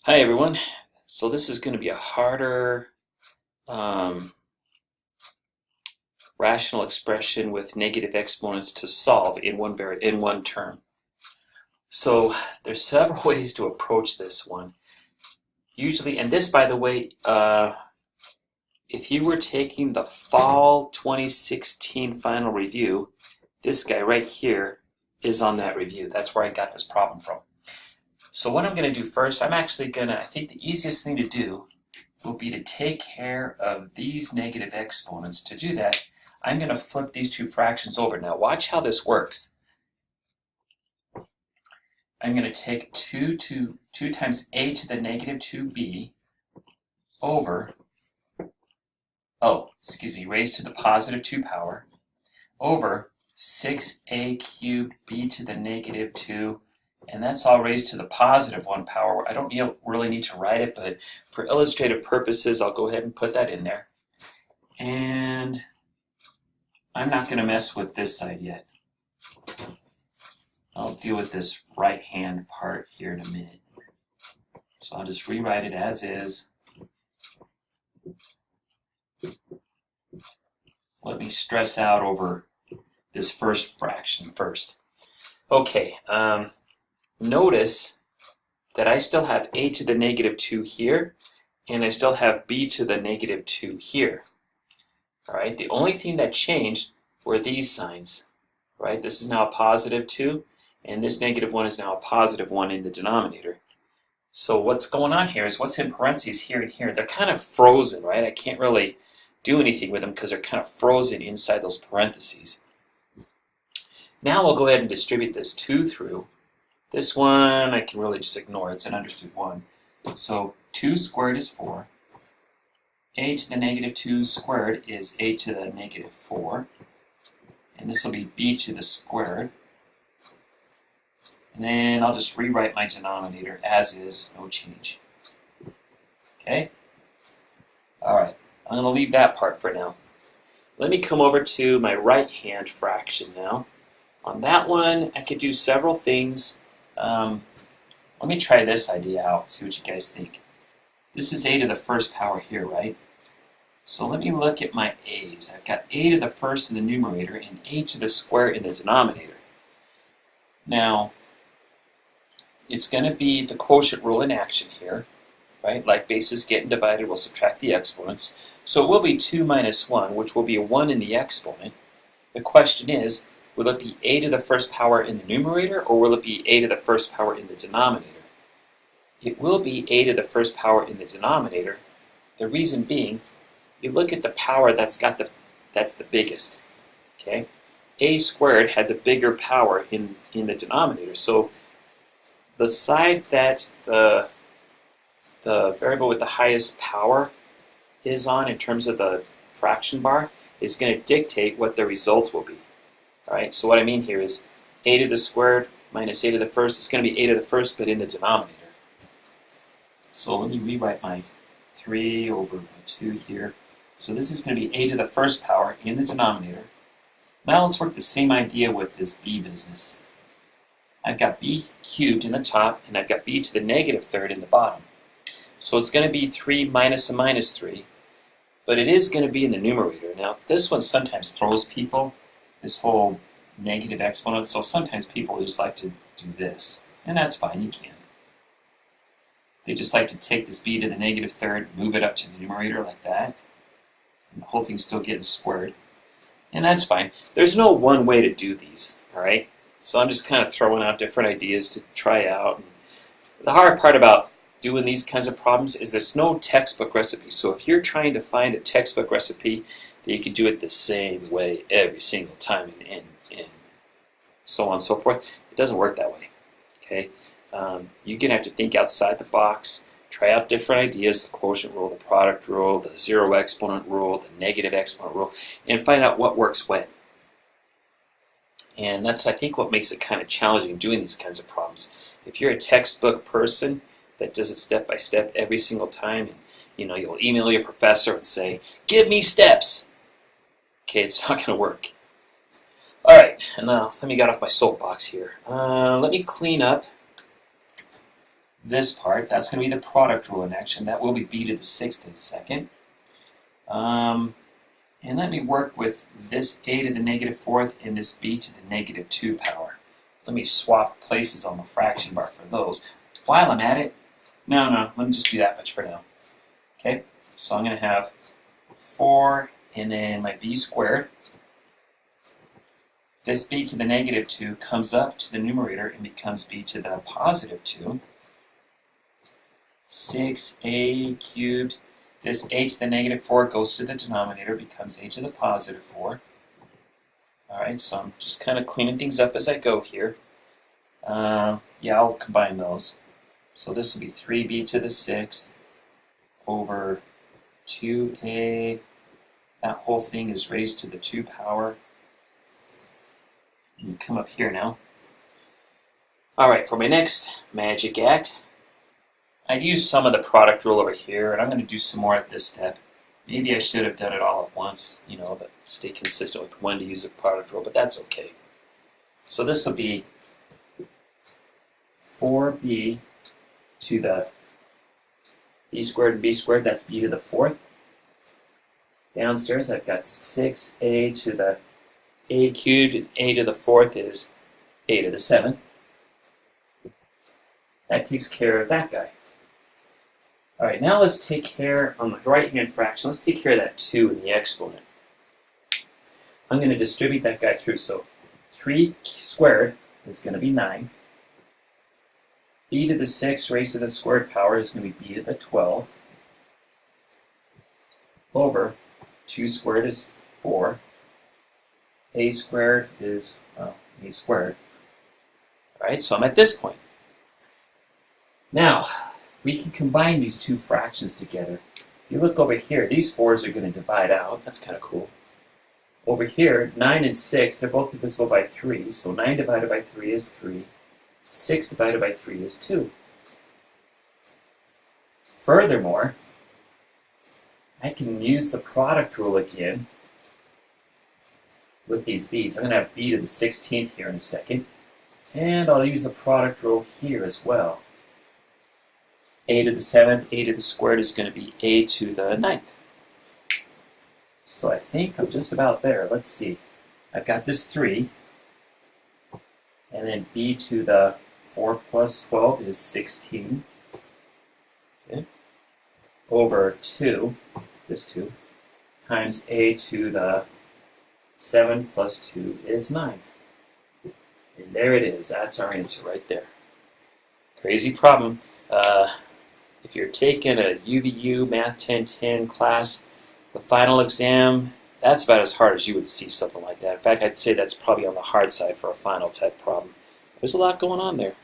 Hi everyone. So this is going to be a harder um, rational expression with negative exponents to solve in one term. So there's several ways to approach this one. Usually, and this, by the way, if you were taking the fall 2016 final review, this guy right here is on that review. That's where I got this problem from. So what I'm going to do first, I think the easiest thing to do will be to take care of these negative exponents. To do that, I'm going to flip these two fractions over. Now watch how this works. I'm going to take 2 times a to the negative 2b over, raised to the positive 2 power, over 6a cubed b to the negative 2, and that's all raised to the positive 1 power. I don't really need to write it, but for illustrative purposes, I'll go ahead and put that in there. And I'm not going to mess with this side yet. I'll deal with this right-hand part here in a minute. So I'll just rewrite it as is. Let me stress out over this first fraction first. Okay, notice that I still have a to the negative 2 here, and I still have b to the negative 2 here. All right, the only thing that changed were these signs. Right, this is now a positive 2, and this negative 1 is now a positive 1 in the denominator. So what's going on here is what's in parentheses here and here, they're kind of frozen, right? I can't really do anything with them because they're kind of frozen inside those parentheses. Now we'll go ahead and distribute this 2 through. This one I can really just ignore, it's an understood one. So 2 squared is 4. A to the negative 2 squared is a to the negative 4. And this will be b to the squared. And then I'll just rewrite my denominator as is, no change. Okay? Alright, I'm going to leave that part for now. Let me come over to my right-hand fraction now. On that one, I could do several things. Let me try this idea out, see what you guys think. This is a to the first power here, right? So let me look at my a's. I've got a to the first in the numerator and a to the square in the denominator. Now, it's going to be the quotient rule in action here, right? Like bases getting divided, we'll subtract the exponents. So it will be 2 minus 1, which will be a 1 in the exponent. The question is, will it be a to the first power in the numerator, or will it be a to the first power in the denominator? It will be a to the first power in the denominator. The reason being, you look at the power that's the biggest. Okay, a squared had the bigger power in the denominator. So the side that the variable with the highest power is on in terms of the fraction bar is going to dictate what the result will be. All right. So what I mean here is a to the squared minus a to the first. It's going to be a to the first, but in the denominator. So let me rewrite my 3 over my 2 here. So this is going to be a to the first power in the denominator. Now let's work the same idea with this b business. I've got b cubed in the top, and I've got b to the negative third in the bottom. So it's going to be 3 minus a minus 3, but it is going to be in the numerator. Now this one sometimes throws people, this whole negative exponent, so sometimes people just like to do this, and that's fine, you can. They just like to take this b to the negative third, move it up to the numerator like that. And the whole thing's still getting squared. And that's fine. There's no one way to do these, all right? So I'm just kind of throwing out different ideas to try out. And the hard part about doing these kinds of problems is there's no textbook recipe. So if you're trying to find a textbook recipe, then you can do it the same way every single time and so on and so forth. It doesn't work that way, okay? You're going to have to think outside the box. Try out different ideas, the quotient rule, the product rule, the zero exponent rule, the negative exponent rule, and find out what works when. And that's, I think, what makes it kind of challenging doing these kinds of problems. If you're a textbook person that does it step by step every single time, and you'll email your professor and say, "Give me steps." Okay, it's not going to work. All right, and now let me get off my soapbox here. Let me clean up this part. That's going to be the product rule in action. That will be b to the 6th in a second. And let me work with this a to the negative 4th and this b to the negative 2 power. Let me swap places on the fraction bar for those. While I'm at it, no, let me just do that much for now. Okay, so I'm going to have 4 and then my b squared. This b to the negative 2 comes up to the numerator and becomes b to the positive 2. 6a cubed. This a to the negative 4 goes to the denominator, becomes a to the positive 4. Alright, so I'm just kind of cleaning things up as I go here. Yeah, I'll combine those. So this will be 3b to the 6th over 2a. That whole thing is raised to the 2 power. And come up here now. Alright, for my next magic act, I'd use some of the product rule over here, and I'm going to do some more at this step. Maybe I should have done it all at once, but stay consistent with when to use a product rule, but that's okay. So this will be 4b to the b squared and b squared, that's b to the 4th. Downstairs I've got 6a to the a cubed, and a to the 4th is a to the 7th. That takes care of that guy. All right, now let's take care, on the right-hand fraction, let's take care of that 2 in the exponent. I'm going to distribute that guy through, so 3 squared is going to be 9. B to the 6 raised to the squared power is going to be b to the 12. Over 2 squared is 4. A squared is, well, a squared. All right, so I'm at this point. Now, we can combine these two fractions together. If you look over here, these 4's are going to divide out. That's kind of cool. Over here, 9 and 6, they're both divisible by 3. So 9 divided by 3 is 3. 6 divided by 3 is 2. Furthermore, I can use the product rule again with these b's. I'm going to have b to the 16th here in a second. And I'll use the product rule here as well. A to the 7th, a to the squared is going to be a to the 9th. So I think I'm just about there. Let's see. I've got this 3. And then b to the 4 plus 12 is 16. Okay. Over 2, this 2, times a to the 7 plus 2 is 9. And there it is. That's our answer right there. Crazy problem. If you're taking a UVU Math 1010 class, the final exam, that's about as hard as you would see something like that. In fact, I'd say that's probably on the hard side for a final type problem. There's a lot going on there.